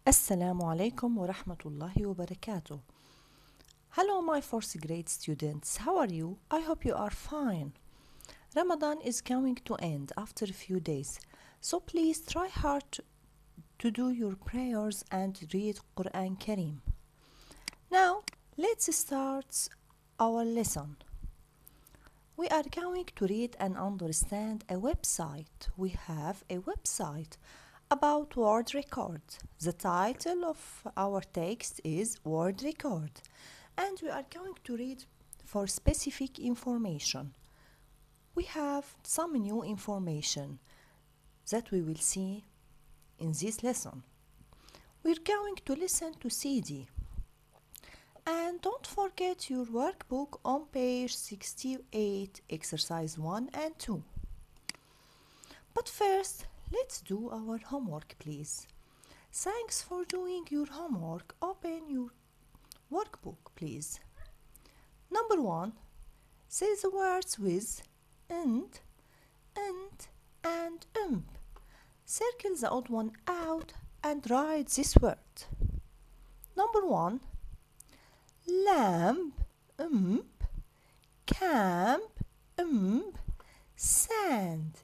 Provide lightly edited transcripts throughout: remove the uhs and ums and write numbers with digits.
السلام عليكم ورحمة الله وبركاته. Hello my fourth grade students, how are you? I hope you are fine. Ramadan is going to end after a few days, so please try hard to do your prayers and read Quran Kareem. Now let's start our lesson. We are going to read and understand a website. We have a website about word record. The title of our text is word record, and we are going to read for specific information. We have some new information that we will see in this lesson. We're going to listen to CD. And don't forget your workbook on page 68, exercise 1 and 2. But first, let's do our homework, please. Thanks for doing your homework. Open your workbook, please. Number 1, say the words with and, and. Circle the odd one out and write this word. Number 1, lamp, camp, sand,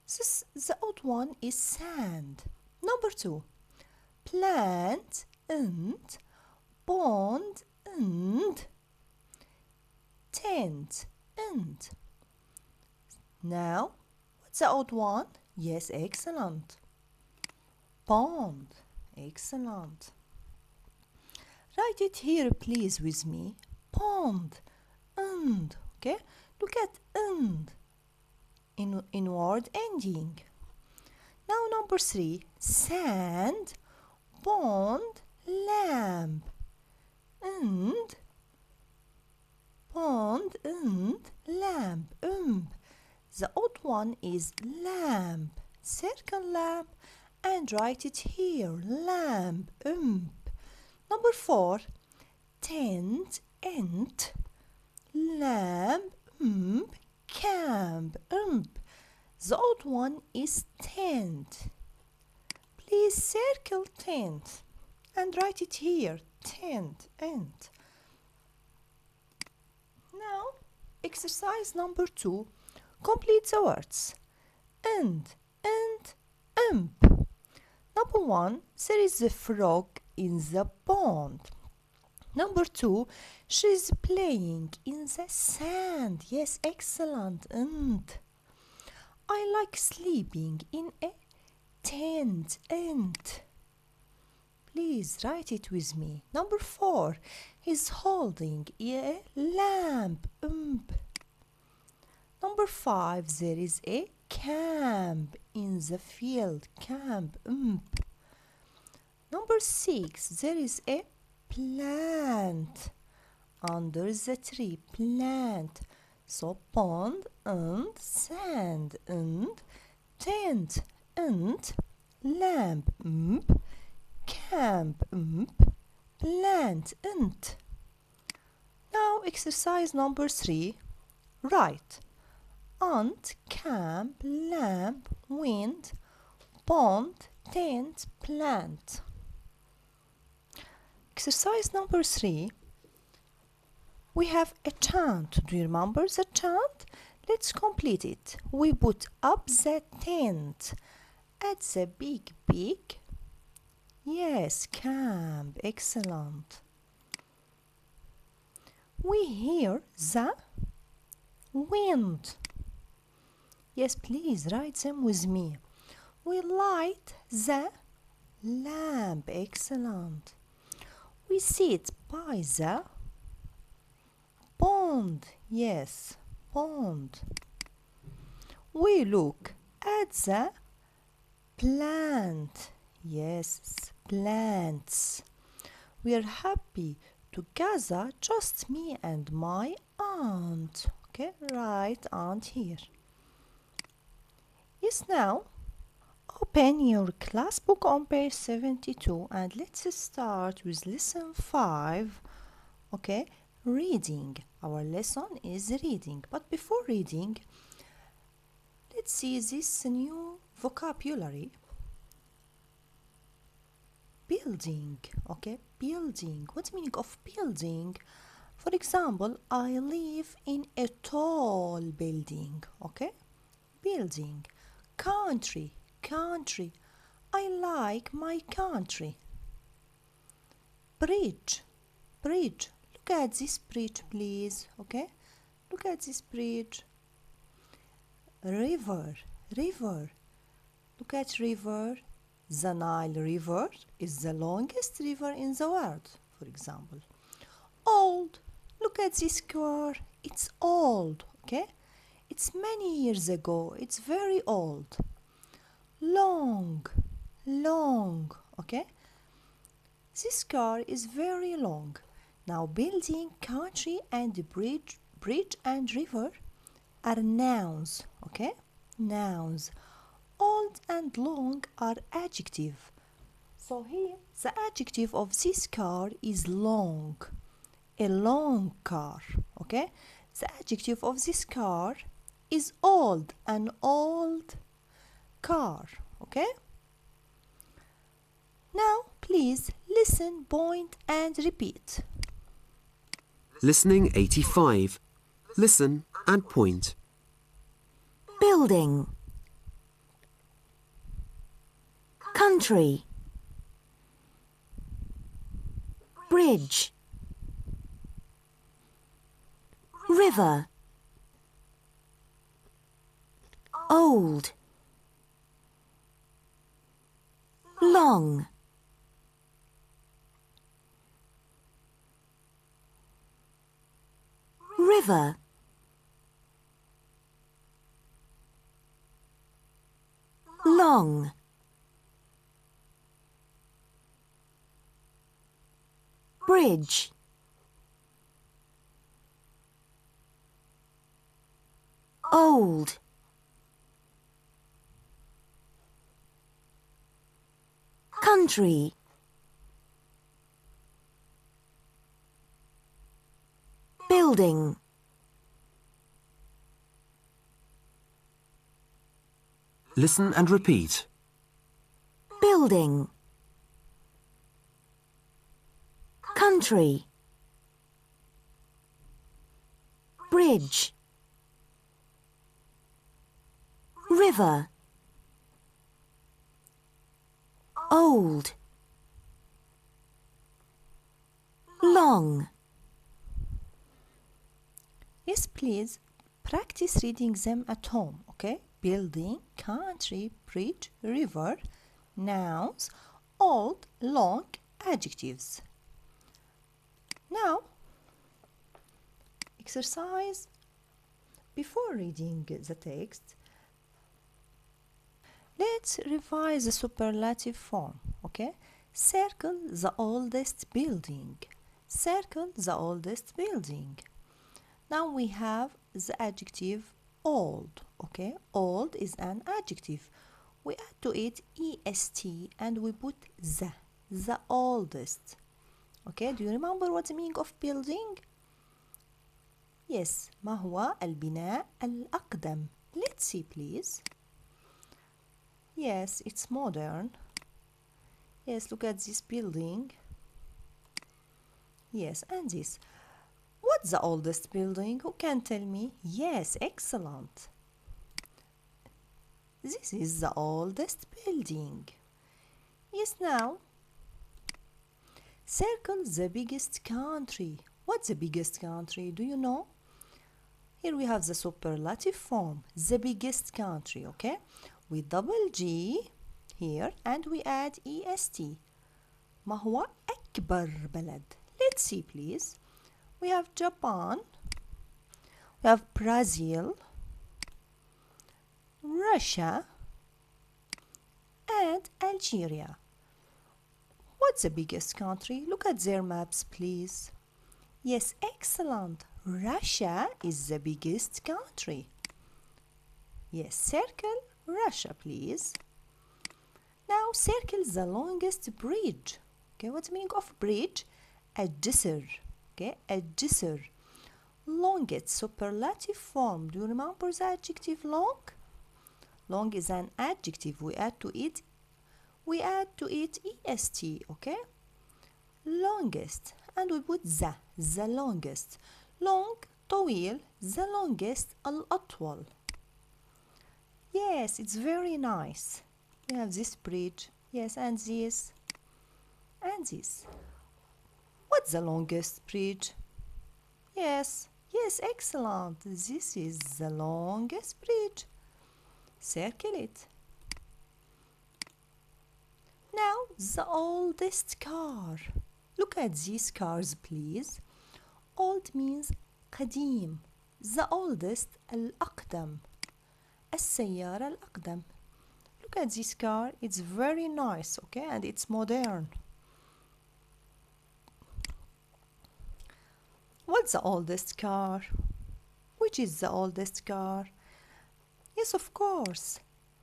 the odd one is sand. Number 2, plant, pond, tent, Now, what's the odd one? Yes, excellent. Pond, excellent. Write it here, please, with me. Pond, okay? Look at in word ending. Now number 3, sand, pond, lamp, pond, lamp, The odd one is lamp. Circle lamp and write it here, lamp, Number 4, tent, lamp, camp, The odd one is tent. Please circle tent and write it here, tent, Now, exercise number 2, complete the words and, Number 1, there is a frog in the pond. Number 2, she's playing in the sand. Yes, excellent. And I like sleeping in a tent. And please write it with me. Number 4, he's holding a lamp. Number 5, there is a camp in the field. Camp. Number 6, there is a plant under the tree. Plant. So pond and sand and tent and lamp. Camp. Plant and. Now exercise number 3. Write ant, camp, lamp, wind, pond, tent, plant. Exercise number 3. We have a chant. Do you remember the chant? Let's complete it. We put up the tent at the big. Yes, camp. Excellent. We hear the wind. Yes, please write them with me. We light the lamp. Excellent. We sit by the pond. Yes, pond. We look at the plant. Yes, plants. We are happy together, just me and my aunt. Okay, write aunt here. Yes, now open your class book on page 72 and let's start with lesson 5. Okay, reading. Our lesson is reading. But before reading, let's see this new vocabulary. building. Okay, building. What's the meaning of building? For example, I live in a tall building. Okay, building. Country, country. I like my country. Bridge, bridge. Look at this bridge, please. Okay, look at this bridge. River, river. Look at river. The Nile River is the longest river in the world, for example. Old. Look at this car. It's old, okay? It's many years ago. It's very old. Long, long, okay? This car is very long. Now building, country and bridge and river are nouns, okay? Nouns. Old and long are adjective. So here the adjective of this car is long. A long car, okay? The adjective of this car is old, an old car, okay? Now please listen, point and repeat. Listening 85. Listen and point. Building. Country. Bridge. River. Old. Long. River. Long. Bridge. Old. Country. Building. Listen and repeat. Building. Country. Bridge. River. Old. Long. Yes, please practice reading them at home, okay? Building, country, bridge, river, nouns, old, long, adjectives. Now, exercise. Before reading the text, let's revise the superlative form, okay? Circle the oldest building. Circle the oldest building. Now we have the adjective old, okay? Old is an adjective. We add to it est and we put the oldest. Okay, do you remember what's the meaning of building? Yes, ما هو البناء الأقدم. Let's see please. Yes, it's modern. Yes, look at this building. Yes, and this. What's the oldest building? Who can tell me? Yes, excellent. This is the oldest building. Yes, now. Circle the biggest country. What's the biggest country? Do you know? Here we have the superlative form. The biggest country, okay? We double G here and we add est. ما هو أكبر بلد? Let's see please. We have Japan, we have Brazil, Russia, and Algeria. What's the biggest country? Look at their maps, please. Yes, excellent. Russia is the biggest country. Yes, circle Russia, please. Now circle the longest bridge. Okay, what's the meaning of bridge? A جسر. Okay, a جسر. Longest superlative form. Do you remember the adjective long? Long is an adjective. We add to it we add to it est, okay? Longest, and we put the longest. Long, طويل, the longest, الأطول. Yes, it's very nice. We have this bridge, yes, and this, and this. What's the longest bridge? Yes, excellent. This is the longest bridge. Circle it. Now, the oldest car. Look at these cars, please. Old means قديم. The oldest, الأقدم. السيارة الأقدم. Look at this car. It's very nice, okay? And it's modern. What's the oldest car? Which is the oldest car? Yes, of course.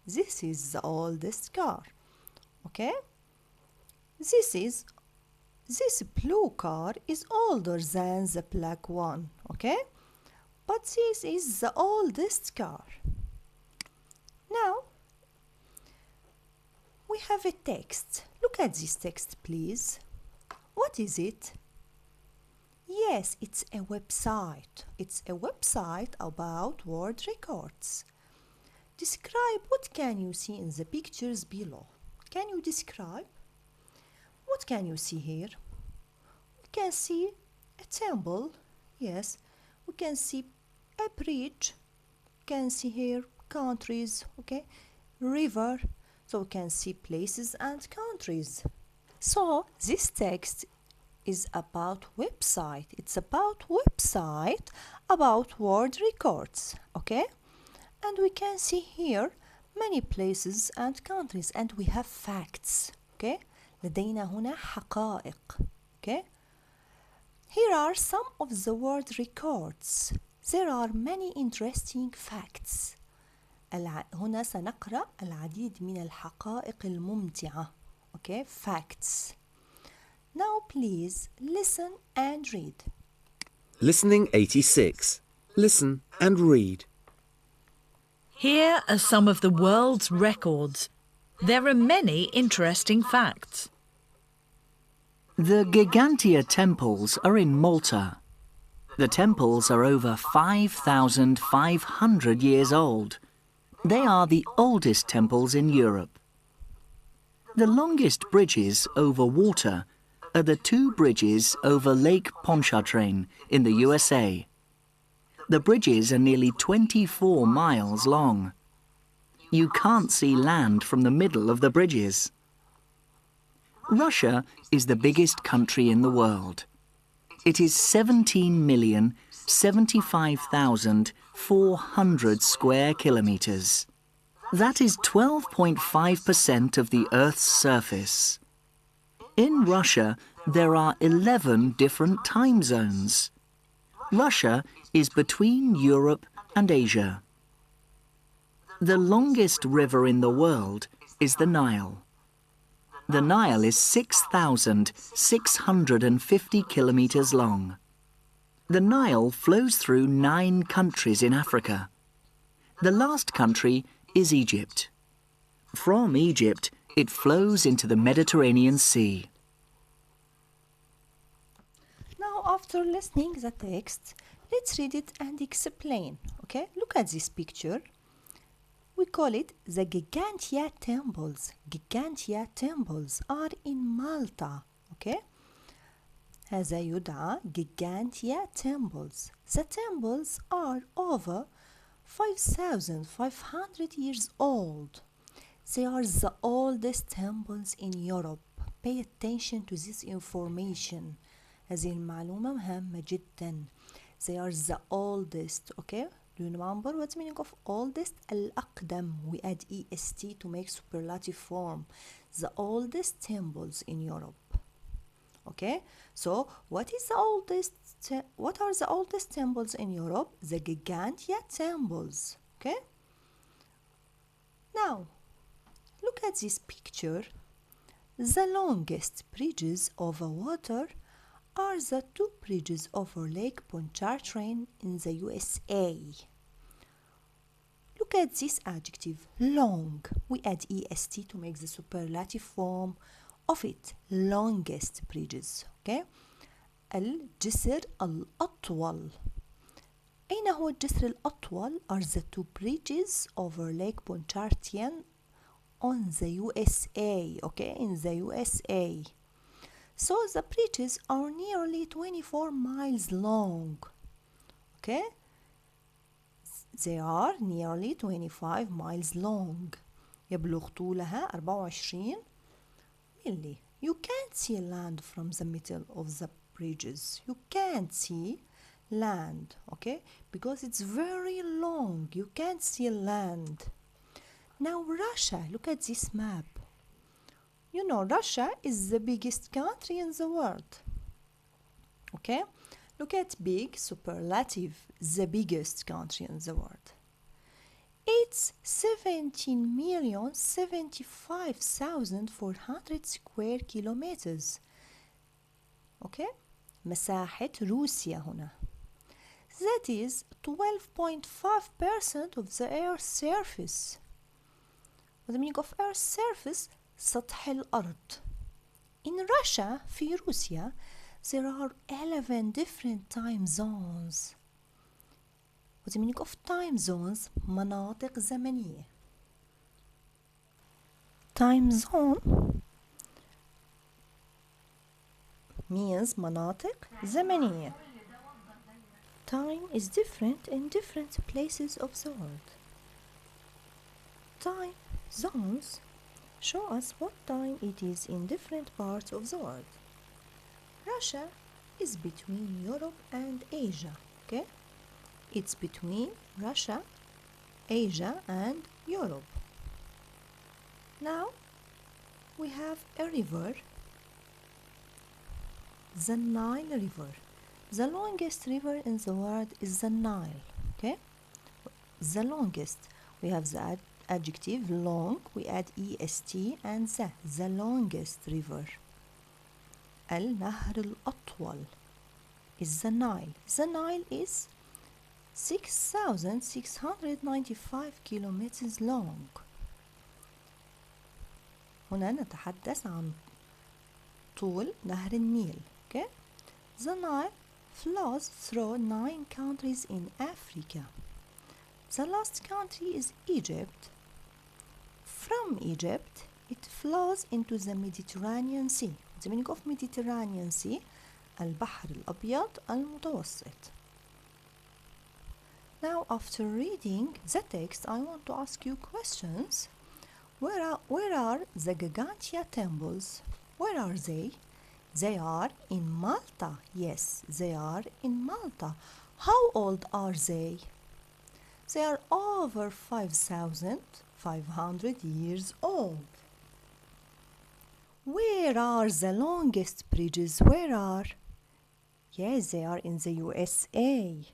This is the oldest car. Okay? This blue car is older than the black one. Okay? But this is the oldest car. Now, we have a text. Look at this text, please. What is it? Yes, it's a website. It's a website about world records. Describe what can you see in the pictures below. Can you describe? What can you see here? We can see a temple. Yes, we can see a bridge. We can see here countries, okay? River. So we can see places and countries. So this text is about website. It's about website about world records, okay? And we can see here many places and countries, and we have facts, okay? لدينا هنا حقائق, okay? Here are some of the world records. There are many interesting facts. هنا سنقرأ العديد من الحقائق الممتعة, okay? Facts. Now please listen and read. Listening 86. Listen and read. Here are some of the world's records. There are many interesting facts. The Gigantia temples are in Malta. The temples are over 5,500 years old. They are the oldest temples in Europe. The longest bridges over water are the two bridges over Lake Pontchartrain in the USA. The bridges are nearly 24 miles long. You can't see land from the middle of the bridges. Russia is the biggest country in the world. It is 17,075,400 square kilometers. That is 12.5% of the Earth's surface. In Russia, there are 11 different time zones. Russia is between Europe and Asia. The longest river in the world is the Nile. The Nile is 6,650 kilometers long. The Nile flows through 9 countries in Africa. The last country is Egypt. From Egypt, it flows into the Mediterranean Sea. Now, after listening the text, let's read it and explain. Okay, look at this picture. We call it the Gigantia temples. Gigantia temples are in Malta. Okay, هذا يدعى Gigantia temples. The temples are over 5,500 years old. They are the oldest temples in Europe. Pay attention to this information. هذه المعلومة مهمة جدا. They are the oldest, okay? Do you remember what's the meaning of oldest? الأقدم. We add est to make superlative form. The oldest temples in Europe. Okay? So, what are the oldest temples in Europe? The Gigantia temples. Okay? Now, look at this picture. The longest bridges over water are the 2 bridges over Lake Pontchartrain in the USA. Look at this adjective, long. We add est to make the superlative form of it, longest bridges. Okay? الجسر الأطول. أين هو الجسر الأطول? Are the two bridges over Lake Pontchartrain on the USA. Okay, in the USA. So the bridges are nearly 24 miles long. Okay, they are nearly 25 miles long. يبلغ طولها 24 ملي. You can't see land from the middle of the bridges. You can't see land, okay, because it's very long. You can't see land. Now Russia, look at this map. You know, Russia is the biggest country in the world. Okay, look at big, superlative, the biggest country in the world. It's 17,075,400 square kilometers. Okay, مساحة روسيا هنا. That is 12.5% of the Earth's surface. What the meaning of Earth's surface? سطح الأرض. In Russia, في روسيا, there are 11 different time zones. What the meaning of time zones? مناطق زمنية. Time zone means مناطق زمنية. Time is different in different places of the world. Time zones show us what time it is in different parts of the world. Russia is between Europe and Asia. Okay, it's between Russia, Asia and Europe. Now we have a river, the Nile River. The longest river in the world is the Nile. Okay, the longest. We have the adjective long, we add est and the longest river. النهر الأطول is the Nile. The Nile is 6,695 kilometers long. هنا نتحدث عن طول نهر النيل. Okay? The Nile flows through 9 countries in Africa. The last country is Egypt. From Egypt, it flows into the Mediterranean Sea. The meaning of Mediterranean Sea, البحر الأبيض المتوسط. Now, after reading the text, I want to ask you questions. Where are the Gigantia temples? Where are they? They are in Malta. Yes, they are in Malta. How old are they? They are over 5,500 years old. Where are the longest bridges? Where are? Yes, they are in the USA.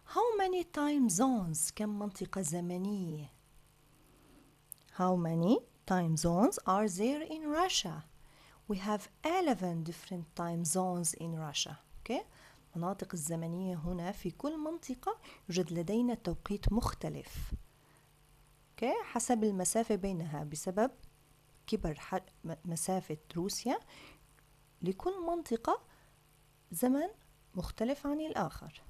How many time zones? كم منطقة زمنية? How many time zones are there in Russia? We have 11 different time zones in Russia. Okay? المناطق الزمنية هنا في كل منطقة يوجد لدينا توقيت مختلف. Okay? حسب المسافة بينها بسبب كبر مسافة روسيا لكل منطقة زمن مختلف عن الآخر.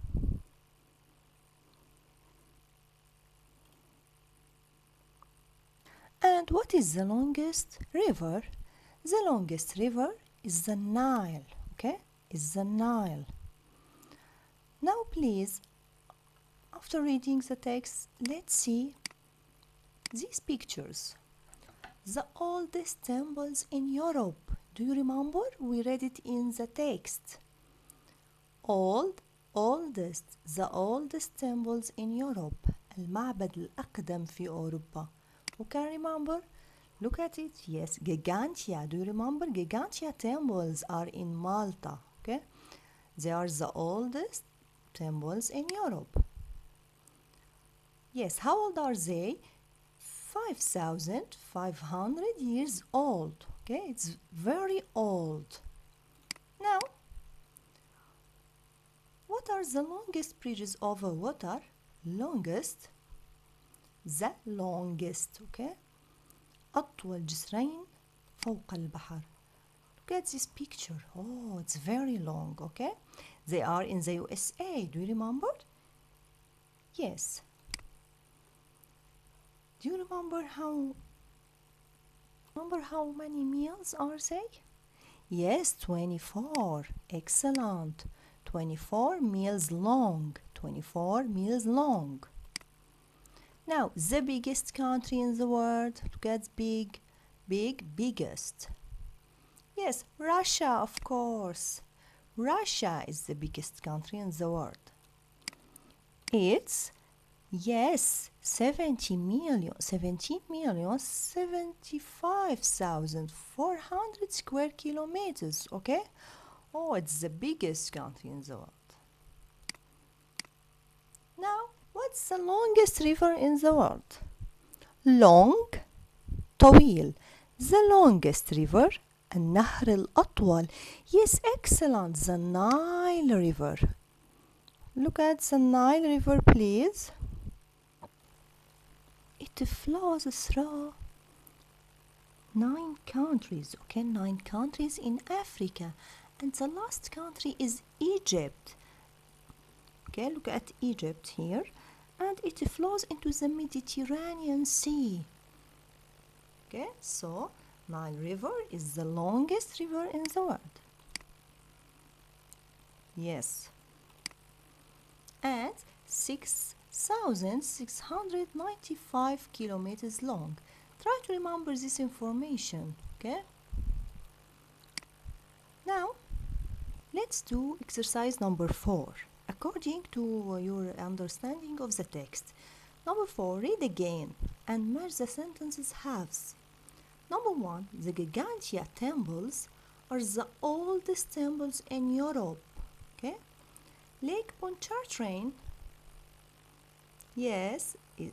And what is the longest river? The longest river is the Nile. Okay? Is the Nile. Now please, after reading the text, let's see these pictures. The oldest temples in Europe. Do you remember? We read it in the text. Oldest. The oldest temples in Europe. المعبد الأقدم في أوروبا. Who can remember? Look at it. Yes, Gigantia. Do you remember? Gigantia temples are in Malta. Okay? They are the oldest temples in Europe. Yes, how old are they? 5,500 years old. Okay, it's very old. Now, what are the longest bridges over water? Longest the longest. Okay, أطول جسرين فوق البحر. Look at this picture. Oh, it's very long. Okay, they are in the USA. Do you remember? Yes. Do you remember how many meals are they? Yes, 24. Excellent. 24 meals long. 24 meals long. Now, the biggest country in the world. Look at biggest. Yes, Russia, of course. Russia is the biggest country in the world. It's, yes, 75,400 square kilometers, okay? Oh, it's the biggest country in the world. Now, what's the longest river in the world? Long, طويل. The longest river, النهر الأطول. Yes, excellent. The Nile River. Look at the Nile River, please. It flows through 9 countries, okay? 9 countries in Africa. And the last country is Egypt. Okay, look at Egypt here. And it flows into the Mediterranean Sea. Okay, so Nile River is the longest river in the world. Yes. And 6,695 kilometers long. Try to remember this information, okay? Now, let's do exercise number 4, according to your understanding of the text. Number 4, read again and merge the sentences halves. Number 1, the Gigantia temples are the oldest temples in Europe, okay? Lake Pontchartrain, yes, is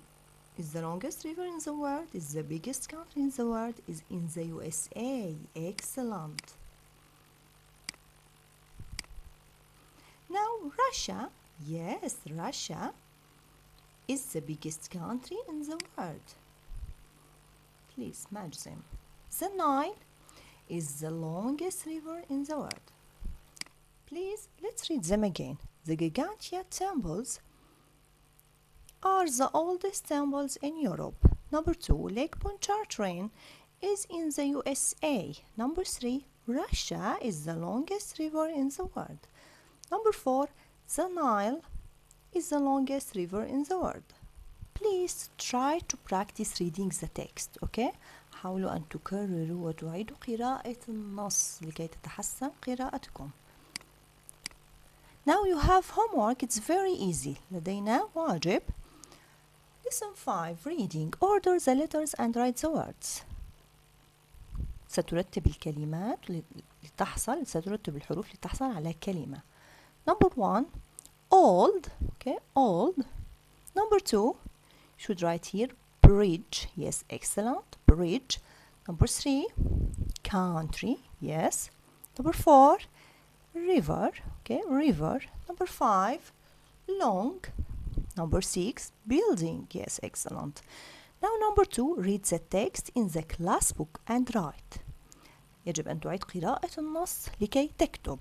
the longest river in the world, is the biggest country in the world, is in the USA. Excellent. Now, Russia, yes, Russia is the biggest country in the world. Please match them. The Nile is the longest river in the world. Please, let's read them again. The Gigantia temples are the oldest temples in Europe. Number 2, Lake Pontchartrain is in the USA. Number 3, Russia is the longest river in the world. Number 4, the Nile is the longest river in the world. Please try to practice reading the text, okay? حاولوا أن تكرروا وتعيدوا قراءة النص لكي تتحسن قراءتكم. Now you have homework, it's very easy. لدينا واجب. Lesson 5, reading. Order the letters and write the words. سترتب الكلمات سترتب الحروف لتحصل على كلمة. Number 1, old, okay, old. Number 2, should write here bridge, yes, excellent, bridge. Number 3, country, yes. Number 4, river, okay, river. Number 5, long. Number 6, building, yes, excellent. Now number 2, read the text in the class book and write. يجب أن تعيد قراءة النص لكي تكتب.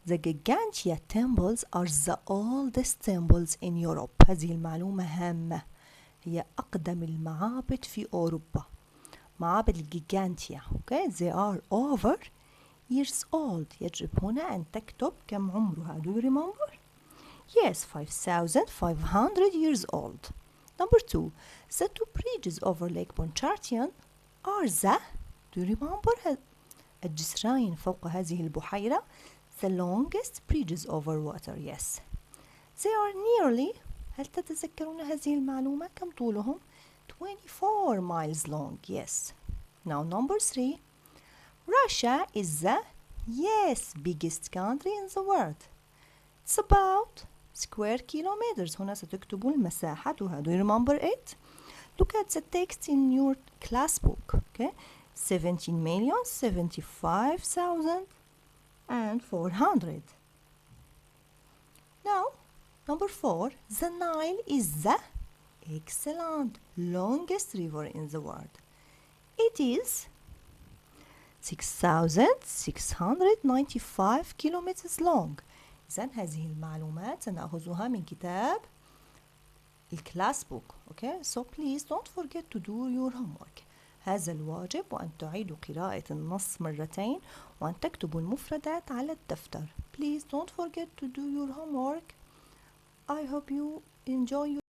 The Gigantia temples are the oldest temples in Europe. هذه المعلومة هامة. هي أقدم المعابد في أوروبا. معابد الجيجانتيا. Okay, they are over years old. يجب هنا أن تكتب كم عمرها. Do you remember? Yes, 5,500 years old. Number 2, the 2 bridges over Lake Pontchartrain are the, do you remember الجسرين فوق هذه البحيرة? The longest bridges over water, yes. They are nearly, هل تتذكرون هذه المعلومة؟ كم طولهم؟ 24 miles long, yes. Now number 3, Russia is the, yes, biggest country in the world. It's about square kilometers. هنا ستكتبوا المساحة. Do you remember it? Look at the text in your class book. Okay, 17,075,400. Now, number 4, the Nile is the, Excellent. Longest river in the world. It is 6,695 kilometers long. إذن هذه المعلومات سنأخذها من كتاب الكلاس بوك. Okay? So please don't forget to do your homework. هذا الواجب وأن تعيدوا قراءة النص مرتين وأن تكتبوا المفردات على الدفتر. Please don't forget to do your homework. I hope you enjoy your